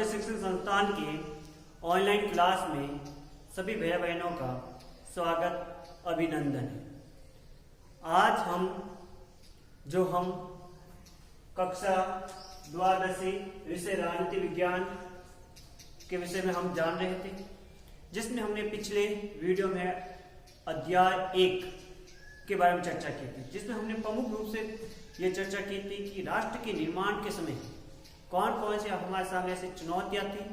भारतीय शिक्षण संस्थान के ऑनलाइन क्लास में सभी भैया बहनों का स्वागत अभिनंदन है। आज हम कक्षा 12वीं विषय राजनीति विज्ञान के विषय में हम जान रहे थे, जिसमें हमने पिछले वीडियो में अध्याय 1 के बारे में चर्चा की थी, जिसमें हमने प्रमुख रूप से ये चर्चा की थी कि राष्ट्र के निर्माण के समय कौन कौन से हमारे सामने ऐसी चुनौतियां थी।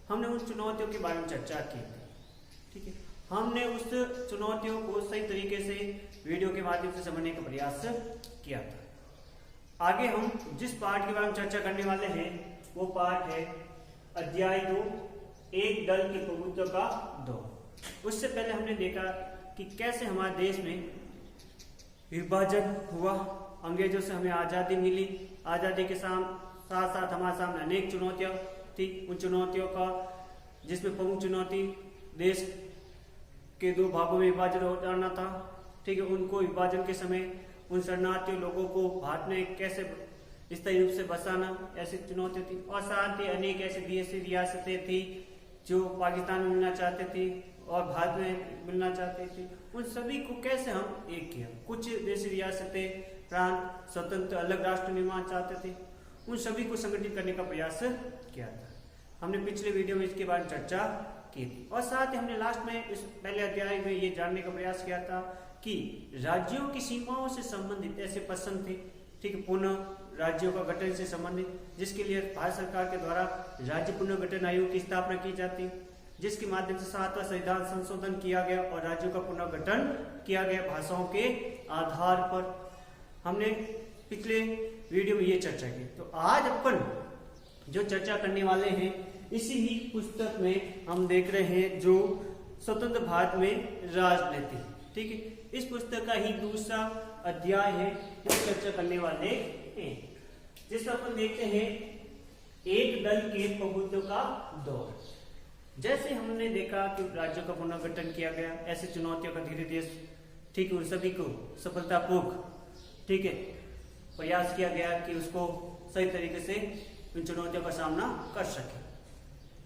हमने उन चुनौतियों के बारे में चर्चा की थी। ठीक है, हमने उस चुनौतियों को सही तरीके से वीडियो के माध्यम से समझने का प्रयास किया था। आगे हम जिस पाठ के बारे में चर्चा करने वाले हैं वो पाठ है अध्याय 2, एक दल के प्रभुत्व का दौर। उससे पहले हमने देखा कि कैसे हमारे देश में विभाजन हुआ, अंग्रेजों से हमें आजादी मिली। आजादी के साथ साथ हमारे सामने अनेक चुनौतियां थी। उन चुनौतियों का जिसमें प्रमुख चुनौती देश के 2 भागों में विभाजन हो जाना था। ठीक है, उनको विभाजन के समय उन शरणार्थी लोगों को भारत में कैसे स्थायी रूप से बसाना, ऐसी चुनौती थी। और साथ ही अनेक ऐसी देशी रियासतें थी जो पाकिस्तान में मिलना चाहते थे और भारत में मिलना चाहते थे। उन सभी को कैसे हम एक किया। कुछ देशी रियासतें प्रांत स्वतंत्र अलग राष्ट्र निर्माण चाहते थे, उन सभी को संगठित करने का प्रयास किया था। हमने पिछले वीडियो में इसके बारे में चर्चा की थी। और साथ ही हमने लास्ट में इस पहले अध्याय में ये जानने का प्रयास किया था कि राज्यों की सीमाओं से संबंधित ऐसे प्रश्न थे। ठीक है, पुनः राज्यों का गठन से संबंधित, जिसके लिए भारत सरकार के द्वारा राज्य पुनर्गठन आयोग की स्थापना की जाती, जिसके माध्यम से 7वां संविधान संशोधन किया गया और राज्यों का पुनर्गठन किया गया भाषाओं के आधार पर। हमने पिछले वीडियो में ये चर्चा की। तो आज अपन जो चर्चा करने वाले हैं इसी ही पुस्तक में हम देख रहे हैं जो स्वतंत्र भारत में राजनीति। ठीक है, इस पुस्तक का ही दूसरा अध्याय है, इस चर्चा करने वाले हैं, जिसमें अपन देखते हैं एक दल के प्रभुत्व का दौर। जैसे हमने देखा कि राज्यों का पुनर्गठन किया गया, ऐसे चुनौतियों का धीरे धीरे ठीक है उन सभी को सफलतापूर्वक ठीक है प्रयास किया गया कि उसको सही तरीके से उन चुनौतियों का सामना कर सके।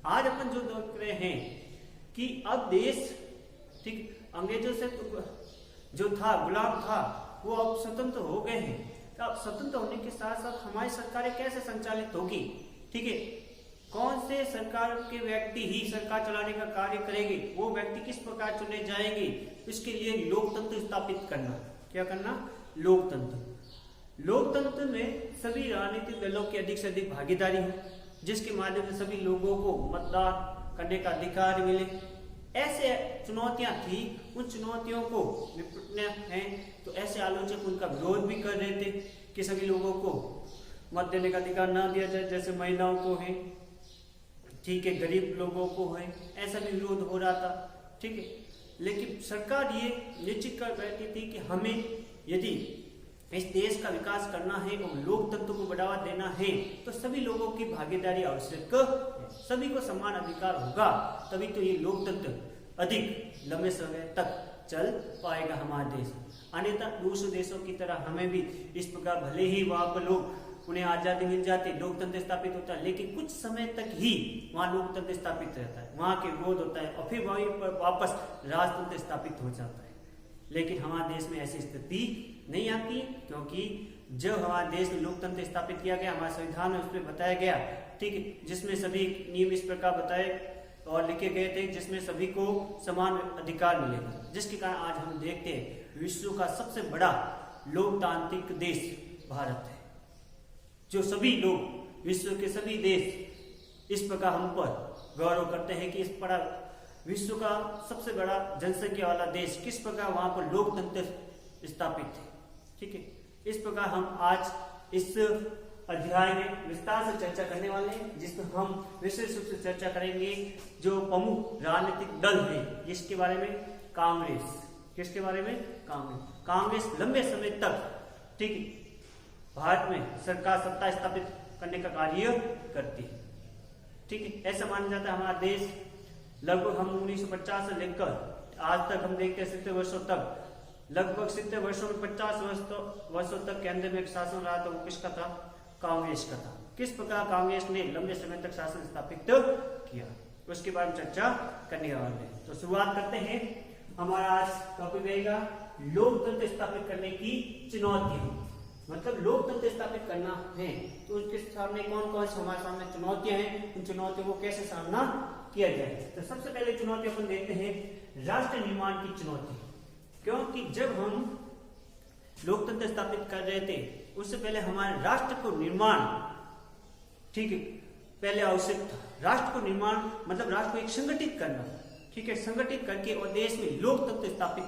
आज अपन जो देख रहे हैं कि अब देश ठीक अंग्रेजों से तो जो था गुलाम था वो अब स्वतंत्र हो गए हैं। तो अब स्वतंत्र होने के साथ साथ हमारी सरकारें कैसे संचालित होगी। ठीक है, कौन से सरकार के व्यक्ति ही सरकार चलाने का कार्य करेंगे, वो व्यक्ति किस प्रकार चुने जाएंगे, इसके लिए लोकतंत्र स्थापित करना। क्या करना? लोकतंत्र। लोकतंत्र में सभी राजनीतिक दलों की अधिक से अधिक भागीदारी हो, जिसके माध्यम से सभी लोगों को मतदान करने का अधिकार मिले। ऐसे चुनौतियां थी, उन चुनौतियों को निपटने हैं। तो ऐसे आलोचक उनका विरोध भी कर रहे थे कि सभी लोगों को मत देने का अधिकार ना दिया जाए, जैसे महिलाओं को है, ठीक है, गरीब लोगों को है, ऐसा भी विरोध हो रहा था। ठीक है, लेकिन सरकार ये निश्चित कर बैठी थी कि हमें यदि इस देश का विकास करना है और लोकतंत्र को बढ़ावा देना है तो सभी लोगों की भागीदारी आवश्यक है। सभी को समान अधिकार होगा, तभी तो ये लोकतंत्र अधिक लंबे समय तक चल पाएगा हमारे देश। अन्यथा दूसरे देशों की तरह हमें भी इस प्रकार भले ही वहां पर लोग उन्हें आजादी मिल जाती, लोकतंत्र स्थापित होता है, लेकिन कुछ समय तक ही वहां लोकतंत्र स्थापित रहता है, वहां के विरोध होता है और फिर वहीं पर वापस राजतंत्र स्थापित हो जाता है। लेकिन हमारे देश में ऐसी स्थिति नहीं आती, क्योंकि जब हमारे देश में लोकतंत्र स्थापित किया गया, हमारे संविधान में उसमें बताया गया, ठीक है, जिसमें सभी नियम इस प्रकार बताए और लिखे गए थे, जिसमें सभी को समान अधिकार मिलेगा, जिसके कारण आज हम देखते हैं विश्व का सबसे बड़ा लोकतांत्रिक देश भारत है, जो सभी लोग विश्व के सभी देश इस प्रकार हम पर गौरव करते हैं कि इस बड़ा विश्व का सबसे बड़ा जनसंख्या वाला देश किस प्रकार वहां पर लोकतंत्र स्थापित है। ठीक है, इस प्रकार हम आज इस अध्याय में विस्तार से चर्चा करने वाले हैं, जिसमें हम विशेष रूप से चर्चा करेंगे जो प्रमुख राजनीतिक दल है, जिसके बारे में कांग्रेस। किसके बारे में? कांग्रेस। कांग्रेस लंबे समय तक ठीक भारत में सरकार सत्ता स्थापित करने का कार्य करती है। ठीक है, ऐसा माना जाता है हमारा देश लगभग हम 1950 से लेकर आज तक हम देखते हैं 70 वर्षों तक, लगभग 70 वर्षों में 50 वर्षों तक केंद्र में शासन रहा था, वो किसका था? कांग्रेस का था। किस प्रकार कांग्रेस ने लंबे समय तक शासन स्थापित किया, उसके बारे में चर्चा करने वाले हैं। तो शुरुआत करते हैं। हमारा आज टॉपिक रहेगा लोकतंत्र स्थापित करने की चुनौतियां। मतलब लोकतंत्र स्थापित करना है तो उसके सामने कौन कौन से हमारे सामने चुनौतियां हैं, उन चुनौतियों को कैसे सामना किया जाए। तो सबसे पहले चुनौती अपन देखते हैं राष्ट्र निर्माण की चुनौती। क्योंकि जब हम लोकतंत्र स्थापित कर रहे थे उससे पहले हमारे राष्ट्र को निर्माण, ठीक है, पहले आवश्यक था। राष्ट्र को निर्माण मतलब राष्ट्र को एक संगठित करना, ठीक है, संगठित करके और देश में लोकतंत्र स्थापित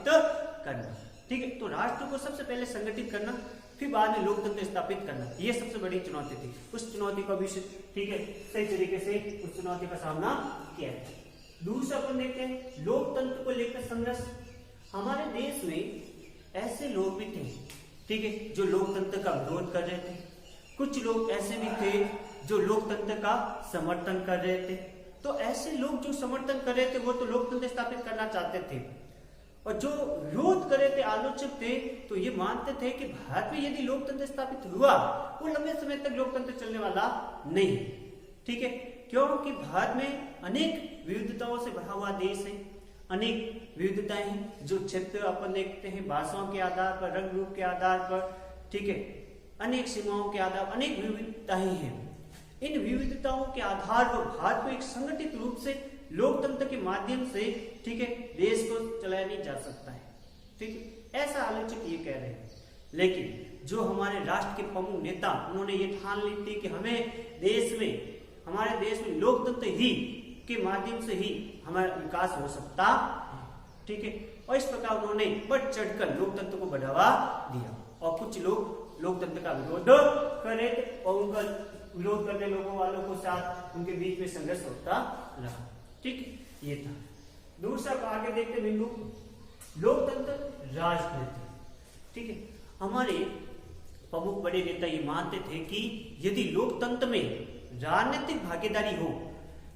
करना, ठीक है। तो राष्ट्र को सबसे पहले संगठित करना, फिर बाद में लोकतंत्र स्थापित करना, ये सबसे बड़ी चुनौती थी। उस चुनौती को भी, ठीक है, सही तरीके से उस चुनौती का सामना किया है। दूसरा अपन देखते हैं लोकतंत्र को लेकर संघर्ष। हमारे देश में ऐसे लोग भी थे, ठीक है, जो लोकतंत्र का विरोध कर रहे थे। कुछ लोग ऐसे भी थे जो लोकतंत्र का समर्थन कर रहे थे। तो ऐसे लोग जो समर्थन कर रहे थे वो तो लोकतंत्र स्थापित करना चाहते थे, और जो विरोध कर रहे थे, आलोचक थे, तो ये मानते थे कि भारत में यदि लोकतंत्र स्थापित हुआ वो लंबे समय तक लोकतंत्र चलने वाला नहीं, ठीक है। क्योंकि भारत में अनेक विविधताओं से भरा हुआ देश है, अनेक विविधताएं हैं। जो क्षेत्र अपन देखते हैं भाषाओं के आधार पर, रंग रूप के आधार पर, ठीक है, अनेक सीमाओं के आधार पर अनेक विविधताएं हैं। इन विविधताओं के आधार पर भारत को एक संगठित रूप से लोकतंत्र के माध्यम से, ठीक है, देश को चलाया नहीं जा सकता है, ठीक है, ऐसा आलोचक ये कह रहे हैं। लेकिन जो हमारे राष्ट्र के प्रमुख नेता, उन्होंने ये ठान ली थी कि हमारे देश में लोकतंत्र ही के माध्यम से ही हमारा विकास हो सकता है, ठीक है। और इस प्रकार उन्होंने बढ़ चढ़कर लोकतंत्र को बढ़ावा दिया। और कुछ लोग लोकतंत्र का विरोध कर रहे थे और उनका विरोध करने लोगों वालों को साथ उनके बीच में संघर्ष होता रहा, ठीक है, ये था। दूसरा आगे देखते बिंदु लोकतंत्र राजनीति, ठीक है। हमारे प्रमुख बड़े नेता ये मानते थे कि यदि लोकतंत्र में राजनीतिक भागीदारी हो,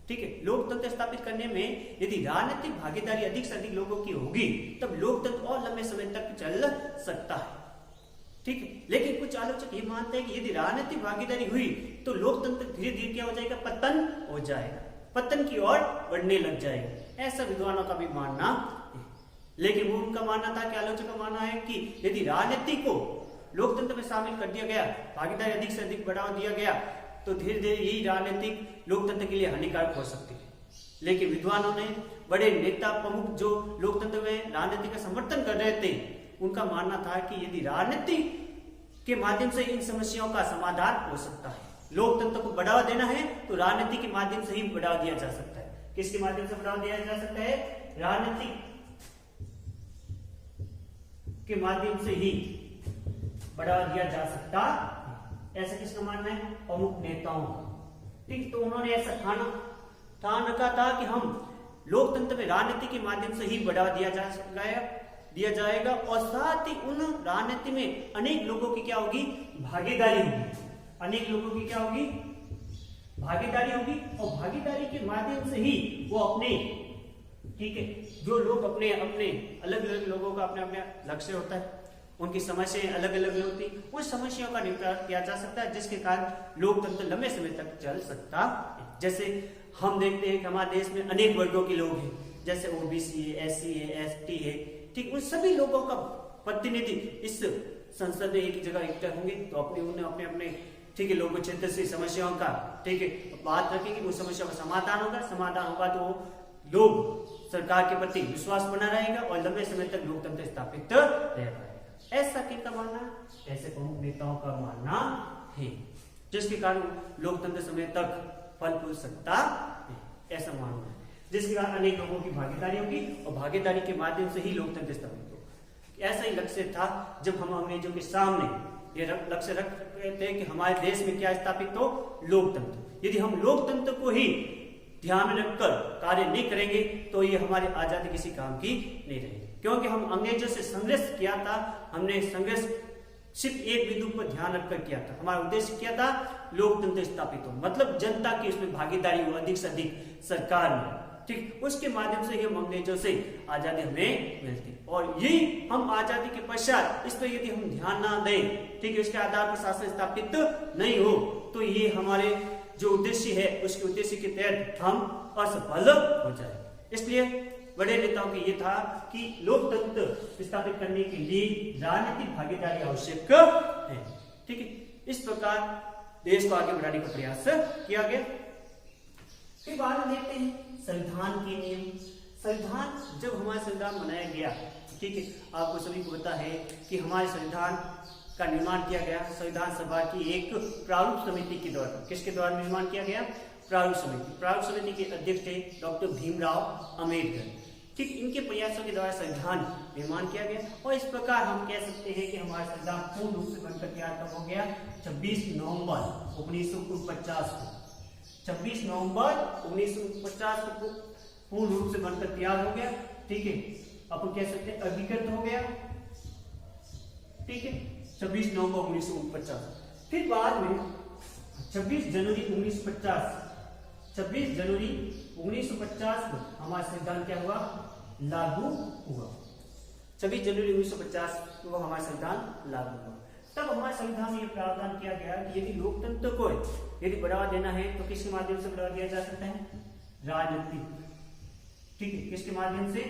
ठीक है, लोकतंत्र स्थापित करने में यदि राजनीतिक भागीदारी अधिक से अधिक लोगों की होगी तब लोकतंत्र और लंबे समय तक चल सकता है, ठीक है। लेकिन कुछ आलोचक ये मानते हैं कि यदि राजनीतिक भागीदारी हुई तो लोकतंत्र धीरे धीरे क्या हो जाएगा, पतन हो जाएगा, पतन की ओर बढ़ने लग जाएगा, ऐसा विद्वानों का भी मानना है। लेकिन वो उनका मानना था कि आलोचक का मानना है कि यदि राजनीति को लोकतंत्र में शामिल कर दिया गया, भागीदारी अधिक से अधिक बढ़ावा दिया गया, तो धीरे धीरे यही राजनीतिक लोकतंत्र के लिए हानिकारक हो सकती है। लेकिन विद्वानों ने, बड़े नेता प्रमुख जो लोकतंत्र में राजनीति का समर्थन कर रहे थे, उनका मानना था कि यदि राजनीति के माध्यम से इन समस्याओं का समाधान हो सकता है, लोकतंत्र को बढ़ावा देना है तो राजनीति के माध्यम से ही बढ़ावा दिया जा सकता है। किसके माध्यम से बढ़ावा दिया जा सकता है, राजनीति के माध्यम से ही बढ़ावा दिया जा सकता, ऐसा किसका मानना है, प्रमुख नेताओं, ठीक। तो उन्होंने ऐसा ठान रखा था कि हम लोकतंत्र में राजनीति के माध्यम से ही बढ़ावा दिया जाएगा और साथ ही उन राजनीति में अनेक लोगों की क्या होगी, भागीदारी होगी, अनेक लोगों की क्या होगी, भागीदारी होगी। और भागीदारी के माध्यम से ही वो अपने, ठीक है, जो लोग अपने अलग अलग लोगों का अपने अपने लक्ष्य होता है, उनकी समस्याएं अलग अलग होती, उस समस्याओं का निपटारा किया जा सकता है, जिसके कारण लोकतंत्र लंबे समय तक चल सकता है। जैसे हम देखते हैं कि हमारे देश में अनेक वर्गों के लोग हैं, जैसे ओबीसी है, एससी है, एसटी है, ठीक, उन सभी लोगों का प्रतिनिधि इस संसद में एक जगह इकट्ठा होंगे तो अपने अपने, ठीक है, लोगों क्षेत्र से समस्याओं का, ठीक है, बात रखेंगे, उस समस्या का समाधान होगा तो लोग सरकार के प्रति विश्वास बना रहेगा और लंबे समय तक लोकतंत्र स्थापित रहेगा। ऐसा किनका मानना है, ऐसे प्रमुख नेताओं का मानना है, जिसके कारण लोकतंत्र समय तक फल फूल सकता है, ऐसा मानना है, जिसके कारण अनेक लोगों की भागीदारी होगी और भागीदारी के माध्यम से ही लोकतंत्र स्थापित होगा। ऐसा ही लक्ष्य था जब हम अंग्रेजों के सामने ये लक्ष्य रख रहे थे कि हमारे देश में क्या स्थापित हो, लोकतंत्र। यदि हम लोकतंत्र को ही ध्यान में रखकर कार्य नहीं करेंगे तो ये हमारी आजादी किसी काम की नहीं रहेगी, क्योंकि हम अंग्रेजों से संघर्ष किया था, हमने संघर्ष सिर्फ एक बिंदु पर ध्यान रखकर किया था। हमारा उद्देश्य क्या था, लोकतंत्र स्थापित हो, मतलब जनता की उसमें भागीदारी हो अधिक से अधिक सरकार में, ठीक, उसके माध्यम से हम अंग्रेजों से आजादी हमें मिलती। और यही हम आजादी के पश्चात इस पर यदि हम ध्यान ना दें, ठीक है, इसके आधार पर शासन स्थापित नहीं हो तो ये हमारे जो उद्देश्य है उसके उद्देश्य के तहत हम असफल हो जाए। इसलिए बड़े नेताओं का ये था कि लोकतंत्र स्थापित करने के लिए राजनीतिक भागीदारी आवश्यक है। ठीक है, इस प्रकार देश को आगे बढ़ाने का प्रयास किया गया। फिर बाद में देखते हैं संविधान के नियम। संविधान, जब हमारा संविधान बनाया गया, ठीक है, आपको सभी को पता है कि हमारे संविधान का निर्माण किया गया संविधान सभा की एक प्रारूप समिति के द्वारा। किसके द्वारा निर्माण किया गया? प्रारूप समिति। प्रारूप समिति के अध्यक्ष थे डॉक्टर भीमराव अम्बेडकर। ठीक, इनके प्रयासों के द्वारा संविधान निर्माण किया गया और इस प्रकार हम कह सकते हैं कि हमारा संविधान पूर्ण रूप से बनकर तैयार कब हो गया? 26 नवंबर 1949 को। 26 नवंबर 1949 को पूर्ण रूप से बनकर तैयार हो गया। ठीक है, अपन कह सकते हैं अधिकृत हो गया। ठीक है, 26 नवंबर 1949। फिर बाद में 26 जनवरी 1950 को हमारा संविधान क्या हुआ? लागू हुआ। 26 जनवरी 1950 को हमारा संविधान लागू हुआ। तब हमारे संविधान में यह प्रावधान किया गया कि यदि लोकतंत्र को यदि बढ़ावा देना है तो किसके माध्यम से बढ़ावा दिया जा सकता है? राजनीतिक। ठीक है, किसके माध्यम से?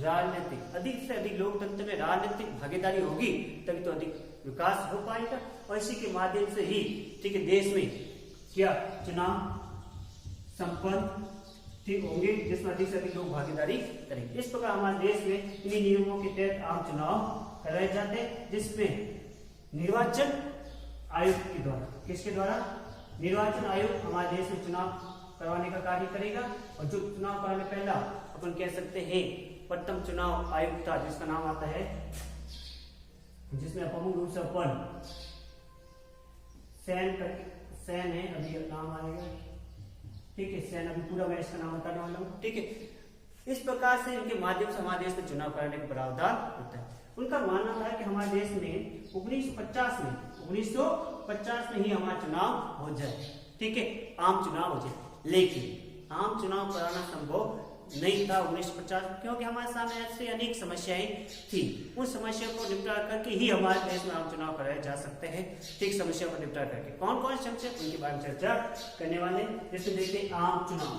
राजनीतिक। अधिक से अधिक लोकतंत्र में राजनीतिक भागीदारी होगी तभी तो अधिक विकास हो पाएगा और इसी के माध्यम से ही, ठीक है, देश में क्या चुनाव संपन्न ठीक होंगे जिसमें अधिक से अधिक लोग भागीदारी करेंगे। इस प्रकार हमारे देश में इन्हीं नियमों के तहत आम चुनाव कराए जाते हैं, जिसमें निर्वाचन आयोग के द्वारा, किसके द्वारा? निर्वाचन आयोग हमारे देश में चुनाव करवाने का कार्य करेगा। और जो चुनाव कराने पहला अपन कह सकते हैं प्रथम चुनाव आयुक्त था, जिसका नाम आता है, जिसमें प्रमुख रूप से अपन सैन है, अभी नाम आएगा। ठीक है, सैन, अभी पूरा मैं इसका नाम बताने वाला हूँ। ठीक है, इस प्रकार से इनके माध्यम से हमारे देश में चुनाव कराने का प्रावधान होता है। उनका मानना था कि हमारे देश में 1950 में ही हमारा चुनाव हो जाए। ठीक है, आम चुनाव हो जाए। लेकिन आम चुनाव कराना संभव नहीं था 1950, क्योंकि हमारे सामने ऐसे अनेक समस्याएं थी। उन समस्याओं को निपटा करके ही हमारे देश में आम चुनाव कराए जा सकते हैं। ठीक, समस्या को निपटा करके कौन कौन समस्या, उनके बारे में चर्चा करने वाले। जैसे देखते हैं आम चुनाव।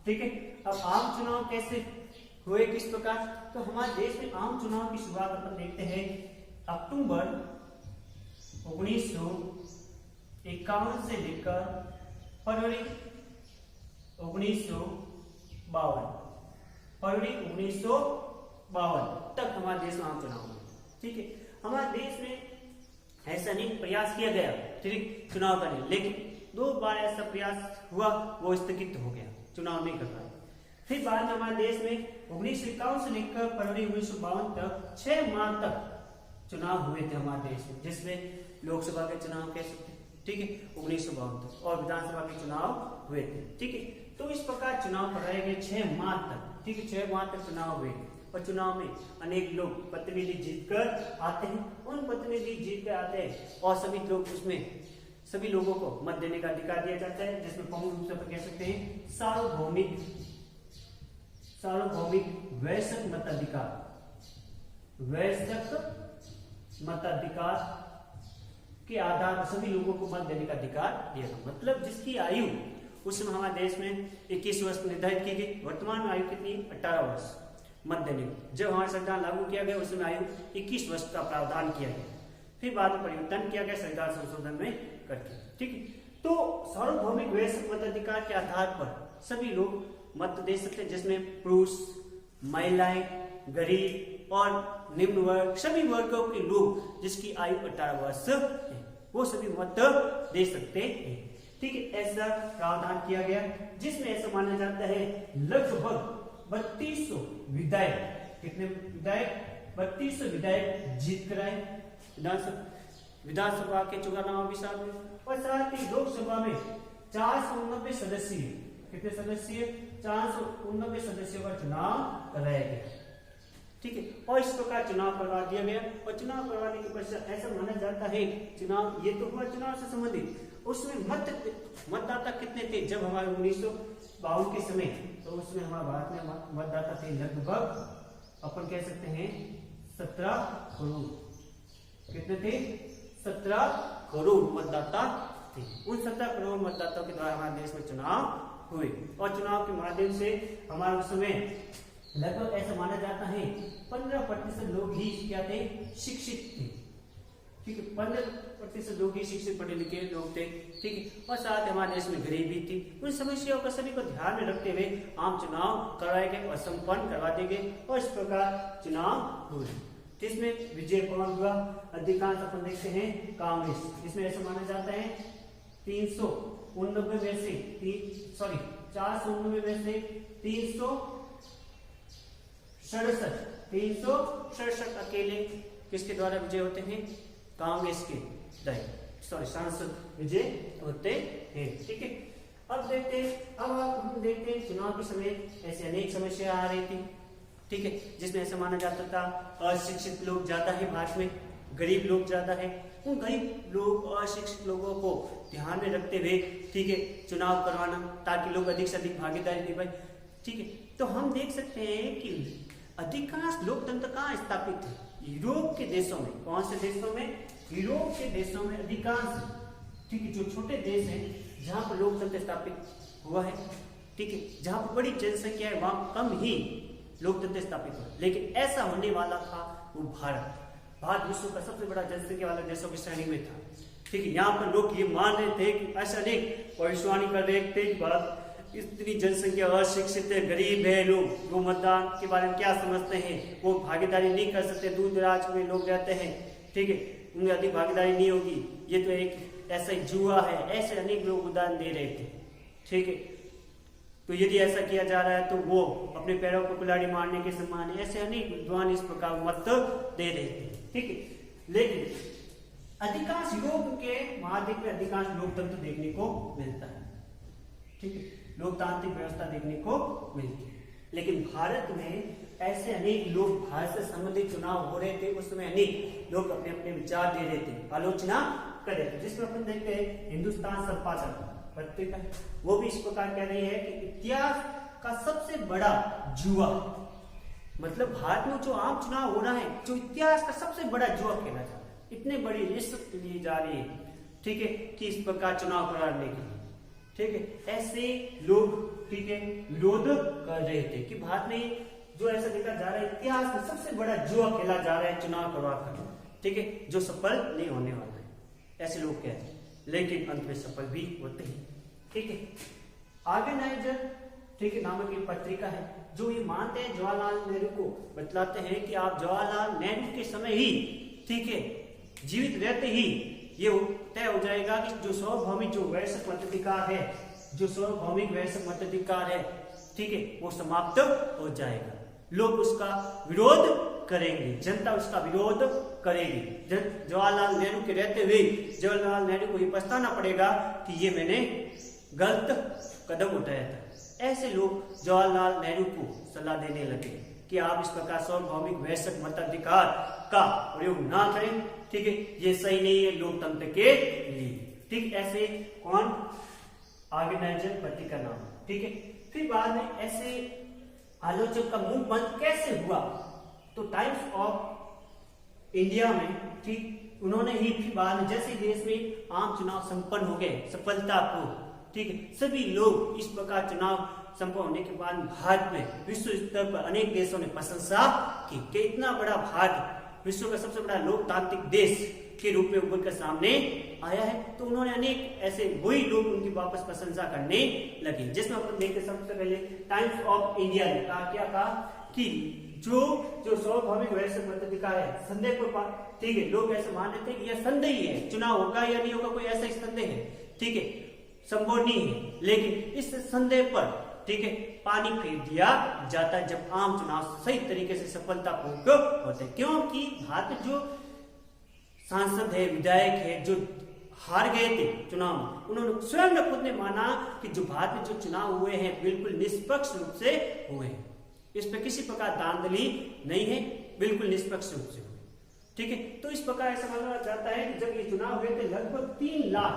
ठीक है, अब आम चुनाव कैसे हुए, किस प्रकार? तो हमारे देश में आम चुनाव की शुरुआत अपन देखते हैं अक्टूबर 1951 से लेकर फरवरी 1952 तक हमारे देश में आम चुनाव हुए। ठीक है, हमारे देश में ऐसा नहीं प्रयास किया गया, ठीक, चुनाव करने, लेकिन 2 बार ऐसा प्रयास हुआ, वो स्थगित हो गया, चुनाव नहीं कर पाए। फिर बाद में हमारे देश में 1951 से लेकर फरवरी 1952 तक 6 माह तक चुनाव हुए थे हमारे देश में, जिसमें लोकसभा के चुनाव कह सकते हैं। ठीक है, 1952 तक, और विधानसभा के चुनाव हुए थे। ठीक है, तो इस प्रकार चुनाव कराए गए 6 माह तक। ठीक है, 6 माह तक चुनाव हुए और चुनाव में अनेक लोग प्रतिनिधि जीतकर आते हैं। उन प्रतिनिधि जीत कर आते हैं और सभी लोग उसमें सभी लोगों को मत देने का अधिकार दिया जाता है, जिसमें प्रमुख रूप से कह सकते हैं सार्वभौमिक वयस्क मताधिकार के आधार पर सभी लोगों को मत देने का अधिकार दिया गया। मतलब जिसकी आयु उस समय हमारे देश में 21 वर्ष निर्धारित की गई। वर्तमान में आयु कितनी? 18 वर्ष मत देने की। जब हमारा संविधान लागू किया गया उस समय आयु 21 वर्ष का प्रावधान किया गया। फिर बाद में परिवर्तन किया गया संविधान संशोधन में करके। ठीक है, तो सार्वभौमिक वयस्क मताधिकार के आधार पर सभी लोग मत दे सकते हैं, जिसमें पुरुष, महिलाएं, गरीब और निम्न वर्ग, सभी वर्गों के लोग जिसकी आयु 18 वर्ष है, वो सभी मत दे सकते हैं। ठीक है, ऐसा प्रावधान किया गया, जिसमें ऐसा माना जाता है लगभग 3200 विधायक, कितने विधायक? 3200 विधायक जीत कर आए विधानसभा के चुनाव भी साथ में, और साथ ही लोकसभा में 489 सदस्य, कितने सदस्य? 489 सदस्यों का चुनाव कराया गया। ठीक है, और इस प्रकार चुनाव करवा दिया गया। और चुनाव करवाने के पश्चात ऐसा माना जाता है, चुनाव ये तो हुआ चुनाव से संबंधित, उसमें मतदाता कितने थे? जब हमारे 1952 के समय, तो उसमें हमारे भारत में मतदाता थे लगभग अपन कह सकते हैं 17 करोड़। कितने थे? 17 करोड़ मतदाता थी। उन 17 करोड़ मतदाताओं के द्वारा हमारे देश में चुनाव हुए और चुनाव के माध्यम से हमारे उस समय लगभग ऐसा माना जाता है 15% लोग ही क्या थे, शिक्षित थे। ठीक है, 15% लोग ही शिक्षित पढ़े लिखे लोग थे। ठीक है, और साथ हमारे देश में गरीबी थी। उन समस्याओं का सभी को ध्यान में रखते हुए आम चुनाव करवाए गए और संपन्न करवा दिए गए और इस प्रकार चुनाव हुए। इसमें विजय कौन हुआ? अधिकांश अपन देखते हैं कांग्रेस। इसमें ऐसा माना जाता है 499 में से 367 अकेले किसके द्वारा विजय होते हैं? कांग्रेस के सांसद विजय होते हैं। ठीक है, अब हम देखते हैं चुनाव के समय ऐसे अनेक समस्या आ रही थी। ठीक है, जिसमें ऐसा माना जाता था अशिक्षित लोग ज्यादा है भारत में, गरीब लोग ज्यादा है। उन गरीब लोग और अशिक्षित लोगों को ध्यान में रखते हुए ठीक है चुनाव करवाना ताकि लोग अधिक से अधिक भागीदारी निभाएं। ठीक है, तो हम देख सकते हैं कि अधिकांश लोकतंत्र कहाँ स्थापित है? यूरोप के देशों में। कौन से देशों में? यूरोप के देशों में अधिकांश। ठीक है, जो छोटे देश हैं जहाँ पर लोकतंत्र स्थापित हुआ है, ठीक है, जहाँ पर बड़ी जनसंख्या है वहां कम ही लोकतंत्र स्थापित हुआ। लेकिन ऐसा होने वाला था वो भारत विश्व का सबसे बड़ा जनसंख्या वाला देशों की श्रेणी में था। ठीक है, यहाँ पर लोग ये मान रहे थे कि ऐसा अनेक भविष्यवाणी कर रहे थे कि भारत इतनी जनसंख्या अशिक्षित है, गरीब है, लोग वो मतदान के बारे में क्या समझते हैं, वो भागीदारी नहीं कर सकते, दूर दराज में लोग रहते हैं। ठीक है, उनमें अधिक भागीदारी नहीं होगी, ये तो एक ऐसा ही जुआ है। ऐसे अनेक लोग उदाहरण दे रहे थे। ठीक है, तो यदि ऐसा किया जा रहा है तो वो अपने पैरों को कुल्हाड़ी मारने के समान है। ऐसे अनेक विद्वान इस प्रकार मत दे रहे थे। ठीक है, लेकिन अधिकांश यूरोप के महाद्वीप में अधिकांश लोकतंत्र देखने को मिलता है। ठीक है, लोकतांत्रिक व्यवस्था देखने को मिलती है। लेकिन भारत में ऐसे अनेक लोग, भारत से संबंधित चुनाव हो रहे थे उस समय अनेक लोग अपने अपने विचार दे रहे थे, आलोचना कर रहे थे। जिसमें अपन देखते हैं हिंदुस्तान संपादक पत्रिका, वो भी इस प्रकार कह रही है कि इतिहास का सबसे बड़ा जुआ, मतलब भारत में जो आम चुनाव हो रहा है, जो इतिहास का सबसे बड़ा जुआ खेला जा रहा है, इतने बड़ी रिस्क ली जा रही है। ठीक है, कि इस प्रकार चुनाव कराने के लिए। ठीक है, ऐसे लोग ठीक है विरोध कर रहे थे कि भारत में जो ऐसा देखा जा रहा है इतिहास में सबसे बड़ा जुआ खेला जा रहा है चुनाव करवा कर। ठीक है, जो सफल नहीं होने वाला है, ऐसे लोग कहते हैं। लेकिन अंत में सफल भी होते हैं। ठीक है, ऑर्गेनाइजर ठीक है नामक एक पत्रिका है जो ये मानते हैं, जवाहरलाल नेहरू को बतलाते हैं कि आप जवाहरलाल नेहरू के समय ही ठीक है जीवित रहते ही ये तय हो जाएगा कि जो सार्वभौमिक जो वैश्विक मताधिकार है, जो सार्वभौमिक वैश्विक मताधिकार है, ठीक है, वो समाप्त हो जाएगा। लोग उसका विरोध करेंगे, जनता उसका विरोध करेगी। जवाहरलाल नेहरू के रहते हुए जवाहरलाल नेहरू को ये पछताना पड़ेगा कि ये मैंने गलत कदम उठाया था। ऐसे लोग जवाहरलाल नेहरू को सलाह देने लगे कि आप इस प्रकार सार्वभौमिक वैश्विक मताधिकार का प्रयोग ना करें। ठीक है, ये सही नहीं है लोकतंत्र के लिए। ठीक, ऐसे कौन? ऑर्गेनाइजर पत्रिका नाम। ठीक है, फिर बाद में ऐसे आलोचक का मुंह बंद कैसे हुआ? तो टाइम्स ऑफ इंडिया में ठीक उन्होंने ही फिर बाद में जैसे देश में आम चुनाव संपन्न हो गए सफलतापूर्वक, ठीक है, सभी लोग इस प्रकार चुनाव संपन्न होने के बाद भारत में विश्व स्तर पर अनेक देशों ने प्रशंसा की कि इतना बड़ा भारत विश्व का सबसे बड़ा लोकतांत्रिक देश के रूप में उभर कर सामने आया है। तो उन्होंने अनेक ऐसे वही लोग उनकी वापस प्रशंसा करने लगे। जिसमें अपन देखते सबसे पहले टाइम्स ऑफ इंडिया ने कहा, क्या कहा कि जो सार्वभौमिक वैश्विक मताधिकार है संदेह को, ठीक है, लोग ऐसे मान लेते हैं कि यह संदेह ही है, चुनाव होगा या नहीं होगा कोई ऐसा संदेह है, ठीक है, संभव नहीं है। लेकिन इस संदेह पर ठीक है पानी फेर दिया जाता है जब आम चुनाव सही तरीके से सफलतापूर्वक होते हैं। क्योंकि भारत में जो सांसद है, विधायक है, जो हार गए थे चुनाव में, उन्होंने स्वयं खुद ने माना कि जो भारत में जो चुनाव हुए हैं बिल्कुल निष्पक्ष रूप से हुए हैं, इस पर किसी प्रकार धांधली नहीं है, बिल्कुल निष्पक्ष रूप से हुए। ठीक है, तो इस प्रकार ऐसा माना जाता है कि जब ये चुनाव हुए थे लगभग 3 लाख,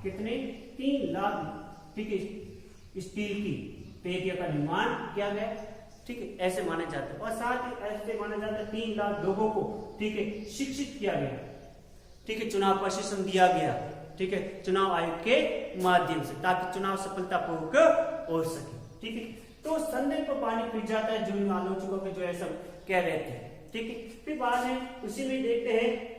कितने 3 लाख ठीक है स्टील की पेटियों का निर्माण किया गया। ठीक है, ऐसे माने जाते हैं। और साथ ही ऐसे माना जाता है 3 लाख लोगों को ठीक है शिक्षित किया गया। ठीक है, चुनाव प्रशिक्षण दिया गया। ठीक है, चुनाव आयोग के माध्यम से, ताकि चुनाव सफलतापूर्वक हो सके। ठीक है, तो संदेह पर पानी फिर जाता है जो इन आलोचकों के जो है सब कह रहे थे। ठीक है, फिर बाद में उसी में देखते हैं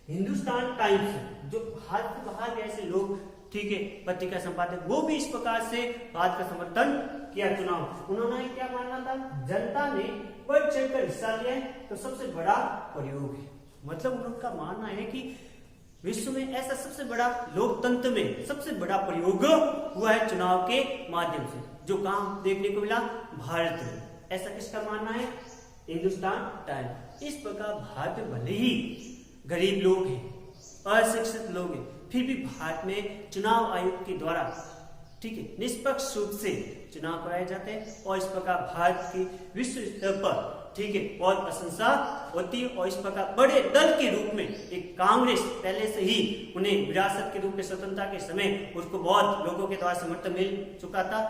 हिंदुस्तान टाइम्स, जो भारत के बाहर के ऐसे लोग, ठीक है, पत्रिका संपादक, वो भी इस प्रकार से बात का समर्थन किया चुनाव। उन्होंने क्या मानना था, जनता ने बढ़ चढ़कर हिस्सा लिया है तो सबसे बड़ा प्रयोग है। मतलब उनका मानना है कि विश्व में ऐसा सबसे बड़ा, लोकतंत्र में सबसे बड़ा प्रयोग हुआ है चुनाव के माध्यम से, जो काम देखने को मिला भारत में। ऐसा किसका मानना है, हिंदुस्तान टाइम्स। इस प्रकार भारत में भले ही गरीब लोग हैं, अशिक्षित लोग हैं, फिर भी भारत में चुनाव आयोग के द्वारा, ठीक है, निष्पक्ष रूप से चुनाव कराए जाते हैं और इस प्रकार भारत की विश्व स्तर पर, ठीक है, बहुत प्रशंसा होती है। और इस प्रकार बड़े दल के रूप में एक कांग्रेस पहले से ही उन्हें विरासत के रूप में स्वतंत्रता के समय उसको बहुत लोगों के द्वारा समर्थन मिल चुका था।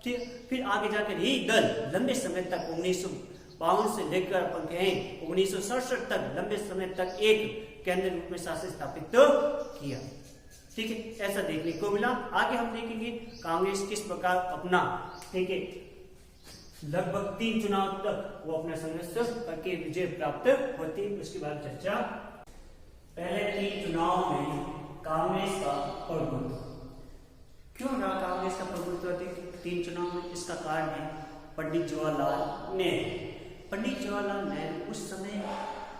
फिर आगे जाकर यही दल लंबे समय तक 1952 से लेकर अपन कहें 1967 तक लंबे समय तक एक केंद्र रूप में शासन स्थापित किया। ठीक है, ऐसा देखने को मिला। आगे हम देखेंगे कांग्रेस किस प्रकार अपना, ठीक है, लगभग 3 चुनाव तक वो अपना संघर्ष करके विजय प्राप्त होती है। उसके बाद चर्चा, पहले 3 चुनाव में कांग्रेस का प्रभुत्व। क्यों रहा कांग्रेस का प्रभुत्व 3 चुनाव में? इसका कारण है पंडित जवाहरलाल नेहरू। पंडित जवाहरलाल नेहरू उस समय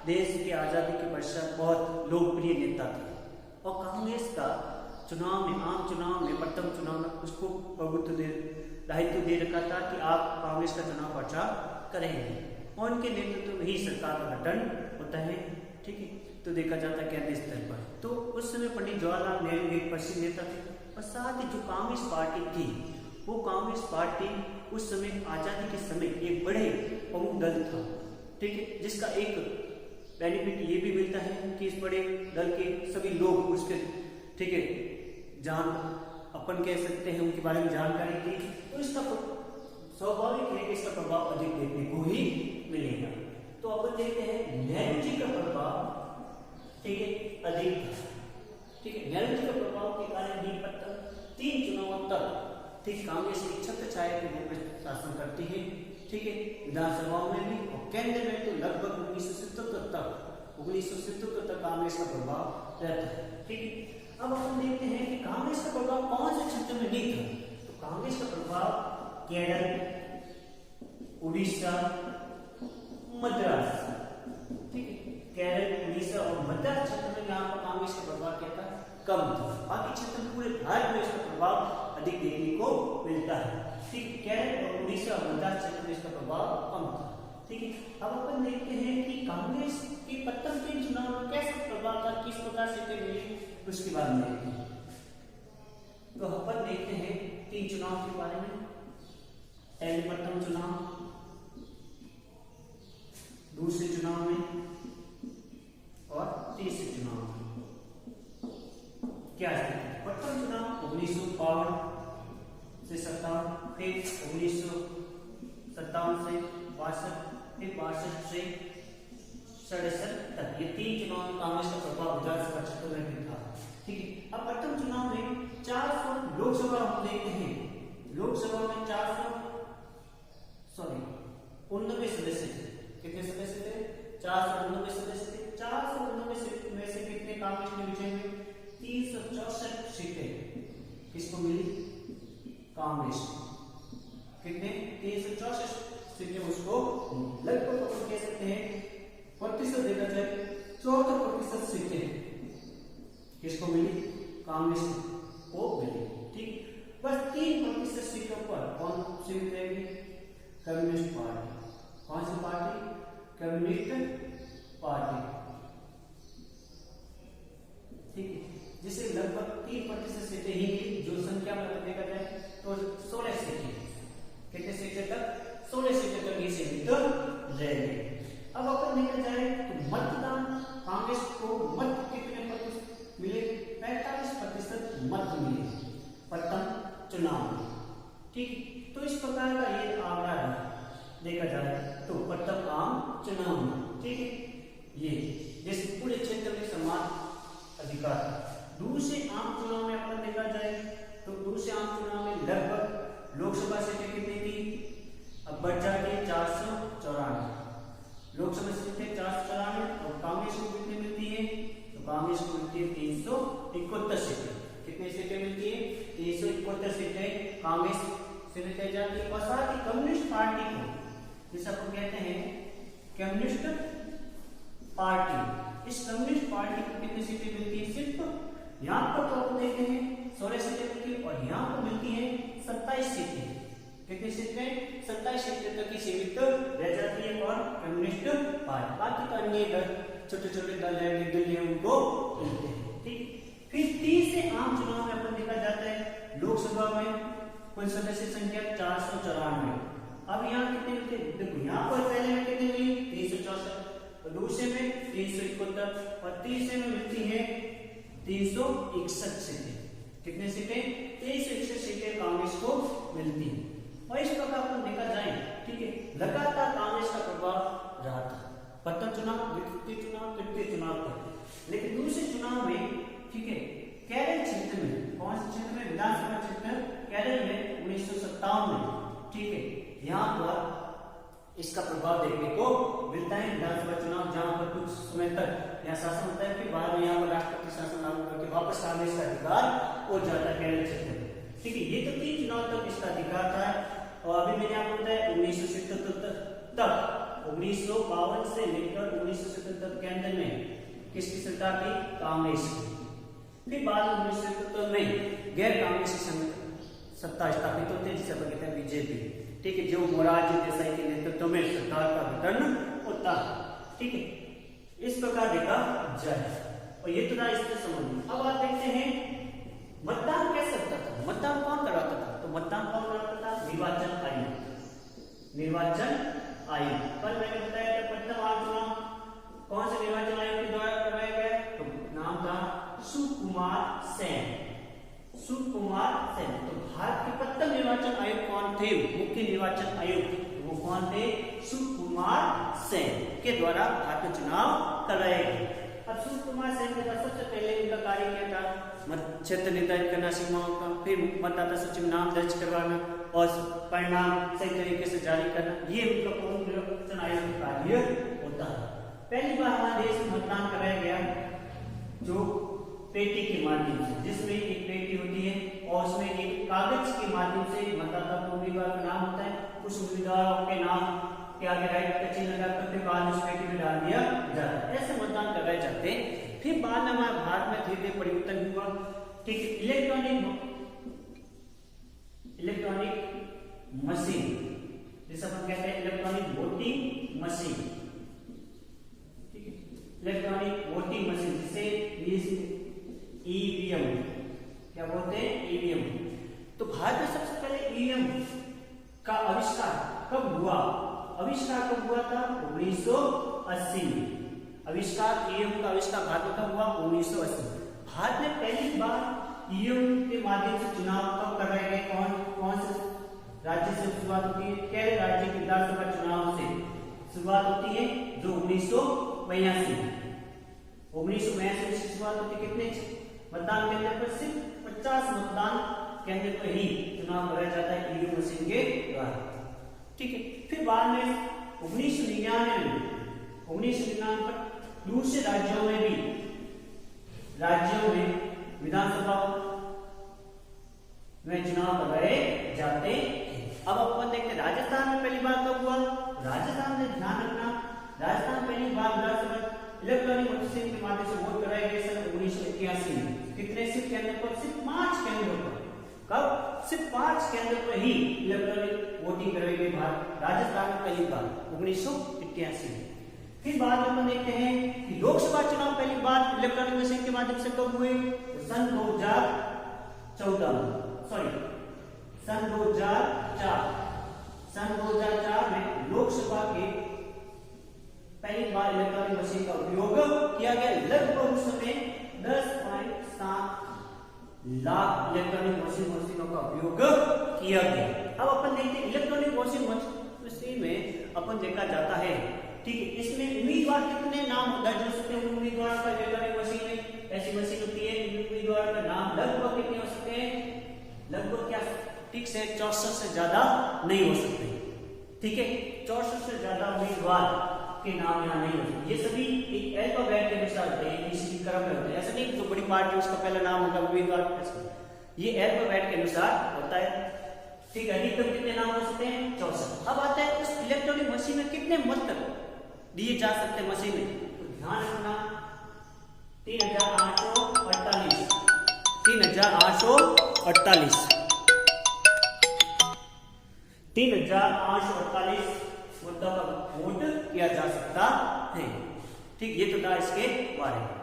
देश की आजादी के पश्चात बहुत लोकप्रिय नेता थे और कांग्रेस का चुनाव में, आम चुनाव में, प्रथम चुनाव में उसको प्रभुत्व दायित्व दे रखा था कि आप कांग्रेस का चुनाव प्रचार करेंगे और उनके नेतृत्व में ही सरकार का गठन होता है। ठीक है, तो देखा जाता है केंद्रीय स्तर पर। तो उस समय पंडित जवाहरलाल नेहरू एक प्रसिद्ध नेता थे और साथ ही जो कांग्रेस पार्टी थी, वो कांग्रेस पार्टी उस समय आजादी के समय एक बड़े प्रमुख दल था। ठीक है, जिसका एक बेनिफिट ये भी मिलता है कि इस बड़े दल के सभी लोग उसके, ठीक है, जान अपन कह सकते हैं उनके बारे में जानकारी थी, तो इसका स्वाभाविक है कि इसका प्रभाव अधिक देखने को ही मिलेगा। तो अपन देखते हैं नेहरू जी का प्रभाव, ठीक है, अधिक था। ठीक है, नेहरू जी का प्रभाव के कारण ही 3 चुनावों तक, ठीक, कांग्रेस एक छत्र छाया के रूप में शासन करती है। ठीक है, विधानसभाओं में भी और केंद्र में तो लगभग 1977 तक कांग्रेस का प्रभाव रहता है। ठीक है, अब हम देखते हैं कि कांग्रेस का प्रभाव कौन से क्षेत्र में नहीं था। तो कांग्रेस का प्रभाव केरल, उड़ीसा, मद्रास, ठीक है, केरल, उड़ीसा और मद्रास क्षेत्र में यहाँ पर कांग्रेस का प्रभाव क्या था, कम था। बाकी क्षेत्र में पूरे भारत में इसका प्रभाव अधिक देखने को मिलता है। ठीक, केरल और उड़ीसा और मद्रास क्षेत्र में इसका प्रभाव कम था। ठीक है, अब अपन देखते हैं कि कांग्रेस के प्रथम 3 चुनाव में कैसा प्रभाव था, किस प्रकार से मिली, उसके बाद में देखते हैं। तो अपन देखते हैं 3 चुनाव के बारे में। पहले प्रथम चुनाव, दूसरे चुनाव में और तीसरे चुनाव में क्या है। प्रथम चुनाव 1952 से 57, फिर 1957 से 62, फिर 62 से 67 तक, ये 3 चुनाव में कांग्रेस का प्रभाव विधानसभा क्षेत्र में भी था। ठीक है, अब प्रथम चुनाव में 400 लोकसभा हम देखते हैं, लोकसभा में 499 सदस्य थे। कितने सदस्य थे? 499 सदस्य थे। 499 में से कितने कांग्रेस ने विजय हुए? 364 सीटें किसको मिली? कांग्रेस को। कितने? 364 सीटें उसको लगभग अपन कह सकते हैं प्रतिशत देखा जाए 74% सीटें किसको मिली? कांग्रेस को मिली। ठीक, बस 3% सीटों पर कौन सी मिलेगी? Communist party. कौन सी पार्टी? Communist party. ठीक है, जिसे लगभग 3% सीटें ही मिली, जो संख्या में देखा जाए तो 16 सीटें। कितने सीटें तक? 16 सीटें तक ये सीमित रह गई। अब अपन देखा जाए तो मतदान, कांग्रेस को मत कितने प्रतिशत मिले? 45% मत मिले प्रथम चुनाव में। ठीक, तो इस प्रकार का ये आंकड़ा है देखा जाए तो प्रथम आम चुनाव में। ठीक है, ये जिस पूरे क्षेत्र में समान अधिकार दूसरे आम चुनाव में अपन देखा जाए तो दूसरे आम चुनाव में लगभग लोकसभा सीटें कितनी थी, अब बढ़ जाती है 494, लोकसभा सीटें 494 और कांग्रेस को कितनी मिलती है, तो कांग्रेस को मिलती है 371 सीटें। कितनी सीटें मिलती है, 371 सीटें कांग्रेस से मिल जाती है। और साथ ही कम्युनिस्ट पार्टी को, जिसे अपन कहते हैं कम्युनिस्ट पार्टी, इस कम्युनिस्ट पार्टी को कितनी सीटें मिलती है, सिर्फ यहाँ पर तो आप देखते हैं 16 सीटें मिलती है और यहाँ पर मिलती है 27 सीटें। कितनी सीटें, 27 सीटें तक की सीमित रह जाती है और कम्युनिस्ट पार्टी, बाकी तो अन्य दल छोटे छोटे दल है, निर्दलीय है, उनको मिलते हैं। ठीक, फिर तीसरे आम चुनाव में अपन देखा जाता है लोकसभा में कुल सदस्य संख्या 494। अब यहाँ कितने मिलते हैं, देखो यहाँ पर पहले में कितने मिली 364 और दूसरे में 371 और तीसरे में मिलती है 361 सीटें। कितने सीटें, 361 सीटें कांग्रेस को मिलती है। और इस प्रकार अपन देखा जाए, ठीक है, लगातार कांग्रेस का प्रभाव रहा था, प्रथम चुनाव, द्वितीय चुनाव, तृतीय चुनाव तक। लेकिन दूसरे चुनाव में, ठीक है, केरल क्षेत्र में, कौन से क्षेत्र में, विधानसभा क्षेत्र केरल में 1957 में, ठीक है, यहाँ पर इसका प्रभाव देखने को मिलता है। विधानसभा चुनाव जहां पर कुछ समय तक यहाँ शासन होता है, फिर बाद में यहाँ पर राष्ट्रपति शासन लागू करके वापस कांग्रेस का अधिकार हो जाता है केरल क्षेत्र में। ठीक है, ये तो 3 चुनाव तक इसका अधिकार था। और अभी मैंने आपको बताया 1977 तक, 1952 से लेकर 1977 के अंदर में किसकी सरकार थी, कांग्रेस की। फिर बाद में 1977 में गैर कांग्रेसी सत्ता स्थापित होती है, जिसे अपन कहते हैं बीजेपी। ठीक है, जो मोरारजी देसाई के नेतृत्व में सरकार का वितरण होता है। ठीक है, इस प्रकार देखा जाए और ये तो रहा इसके संबंध। अब आप देखते हैं मतदान कैसे होता था, मतदान कौन कराता था, तो मतदान कौन कराता था, निर्वाचन आयोग। निर्वाचन आयोग कल मैंने बताया था प्रथम आम चुनाव कौन से निर्वाचन आयोग के द्वारा करवाया गया, तो नाम था सुकुमार सेन। सुकुमार सेन। तो भारत के प्रथम निर्वाचन आयोग कौन थे, मुख्य निर्वाचन आयोग वो कौन थे, सुकुमार सेन के द्वारा भारत में चुनाव करवाए गए। अब सुकुमार सेन के द्वारा सबसे पहले इनका कार्य क्या था, क्षेत्र निर्धारित करना, सीमाओं का, फिर मतदाता सूची में नाम दर्ज करवाना और परिणाम सही तरीके से जारी करना, ये उनका निर्वाचन आयोग का कार्य होता है। पहली बार हमारे देश में मतदान कराया गया जो पेटी के माध्यम से, जिसमें एक पेटी होती है और उसमें एक कागज के माध्यम से मतदाता को उम्मीदवार का नाम होता है, उस उम्मीदवारों के नाम के आगे राइट का चिन्ह लगाकर फिर बाद में उस पेटी में डाल दिया जाता है। ऐसे मतदान कराए जाते हैं। फिर बाद में हमारे भारत में धीरे धीरे परिवर्तन हुआ। ठीक है, इलेक्ट्रॉनिक मशीन, जिसे अपन कहते हैं इलेक्ट्रॉनिक वोटिंग मशीन। ठीक है, इलेक्ट्रॉनिक वोटिंग मशीन जिसे ईवीएम क्या बोलते हैं, ईवीएम। तो भारत में सबसे पहले ईवीएम का आविष्कार कब हुआ, आविष्कार कब हुआ था, 1980 में। आविष्कार ईवीएम का आविष्कार भारत में कब हुआ, 1980। भारत में पहली बार ईवीएम के माध्यम से चुनाव कब कराए गए, कौन से राज्य से शुरुआत होती है, केरल राज्य के विधानसभा चुनाव से शुरुआत होती है, जो 1982 में शुरुआत होती है। कितने मतदान केंद्र पर, सिर्फ 50 मतदान केंद्र पर ही चुनाव कराया जाता है ईवीएम मशीन के द्वारा। ठीक है, फिर बाद में 1999 पर दूसरे राज्यों में विधानसभा में चुनाव कराए जाते हैं। अब अपन देखते हैं राजस्थान में पहली बार कब हुआ, राजस्थान में ध्यान रखना, राजस्थान पहली बार विधानसभा इलेक्ट्रॉनिक मशीन के माध्यम से वोट कराए गए सन 1981 में। कितने सिर्फ केंद्र पर, सिर्फ 5 केंद्रों पर। कब, सिर्फ 5 केंद्र पर ही इलेक्ट्रॉनिक वोटिंग कराई गई भारत राजस्थान में पहली बार 1981 में। फिर बाद में अपन देखते हैं कि लोकसभा चुनाव पहली बार इलेक्ट्रॉनिक मशीन के माध्यम से कब हुए, तो सन 2004 में लोकसभा के पहली बार इलेक्ट्रॉनिक मशीन का उपयोग किया गया। लगभग उस समय 10.7 लाख इलेक्ट्रॉनिक मशीनों का उपयोग किया गया। अब अपन देखते हैं इलेक्ट्रॉनिक वोटिंग मशीन में अपन देखा जाता है, ठीक है, इसमें उम्मीदवार कितने नाम दर्ज हो सकते हैं उम्मीदवार का इलेक्ट्रॉनिक मशीन में। ऐसी मशीन होती है उम्मीदवार से 64 से ज्यादा नहीं हो सकते। ठीक है, 64 से ज्यादा उम्मीदवार के नाम यहाँ नहीं होते। ये सभी एक अल्फाबेट के अनुसार होते हैं, इसी क्रम में होते हैं। ऐसा नहीं जो बड़ी पार्टी उसका पहला नाम होगा उम्मीदवार, ये अल्फाबेट के अनुसार होता है। ठीक है, अधिकतम कितने नाम हो सकते हैं? 64। अब आता है इस इलेक्ट्रॉनिक मशीन में कितने मत दिए जा सकते हैं मशीन में, तो ध्यान रखना 3848 3848 3848 मुद्दा पर वोट किया जा सकता है। ठीक, ये तो था इसके बारे में।